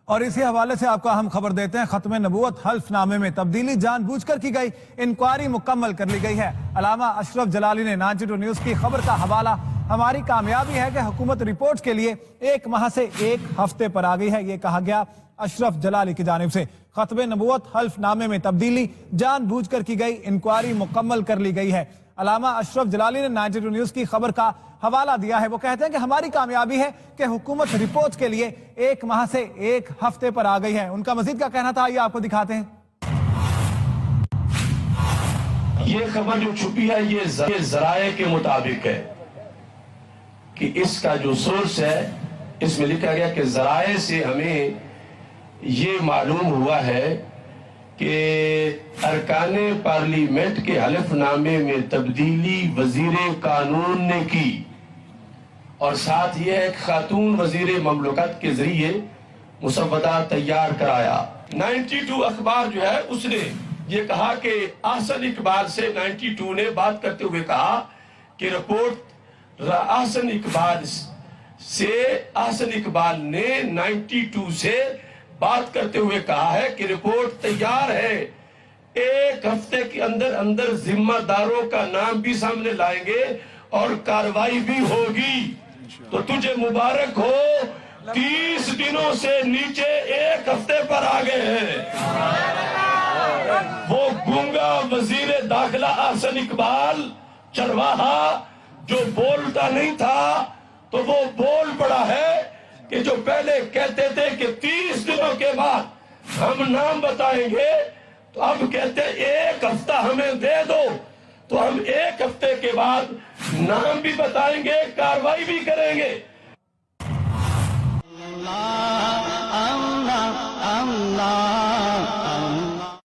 اور اسی حوالے سے آپ کو اہم خبر دیتے ہیں۔ ختم نبوت حلف نامے میں تبدیلی جان بوجھ کر کی گئی، انکوائری مکمل کر لی گئی ہے۔ علامہ اشرف جلالی نے 92 نیوز کی خبر کا حوالہ ہماری کامیابی ہے کہ حکومت رپورٹ کے لیے 1 ماہ سے 1 ہفتے پر آ گئی ہے، یہ کہا گیا اشرف جلالی کی جانب سے۔ ختم نبوت حلف نامے میں تبدیلی جان بوجھ کر کی گئی، انکوائری مکمل کر لی گئی ہے۔ علامہ اشرف جلالی نے 92 نیوز کی خبر کا حوالہ دیا ہے۔ وہ کہتے ہیں کہ ہماری کامیابی ہے کہ حکومت رپورٹ کے لیے 1 ماہ سے 1 ہفتے پر آ گئی ہے۔ ان کا مزید کیا کہنا تھا یہ آپ کو دکھاتے ہیں۔ یہ خبر جو چھپی ہے یہ ذرائع کے مطابق ہے کہ اس کا جو سورس ہے اس میں لکھا گیا کہ ذرائع سے ہمیں یہ معلوم ہوا ہے کہ ارکان پارلیمنٹ کے حلف نامے میں تبدیلی وزیر قانون نے کی اور ساتھ یہ ایک خاتون وزیر مملکت کے ذریعے مسودہ تیار کرایا۔ 92 اخبار جو ہے اس نے یہ کہا کہ احسن اقبال سے 92 نے بات کرتے ہوئے کہا کہ رپورٹ احسن اقبال نے 92 سے بات کرتے ہوئے کہا ہے کہ رپورٹ تیار ہے، 1 ہفتے کے اندر ذمہ داروں کا نام بھی سامنے لائیں گے اور کارروائی بھی ہوگی۔ تو تجھے مبارک ہو، 30 دنوں سے نیچے 1 ہفتے پر آ گئے ہیں۔ وہ گونگا وزیر داخلہ احسن اقبال چرواہا جو بولتا نہیں تھا تو وہ بول پڑا ہے کہ جو پہلے کہتے تھے کہ 30 دنوں کے بعد ہم نام بتائیں گے تو اب کہتے 1 ہفتہ ہمیں دے دو تو ہم 1 ہفتے کے بعد نام بھی بتائیں گے، کارروائی بھی کریں گے۔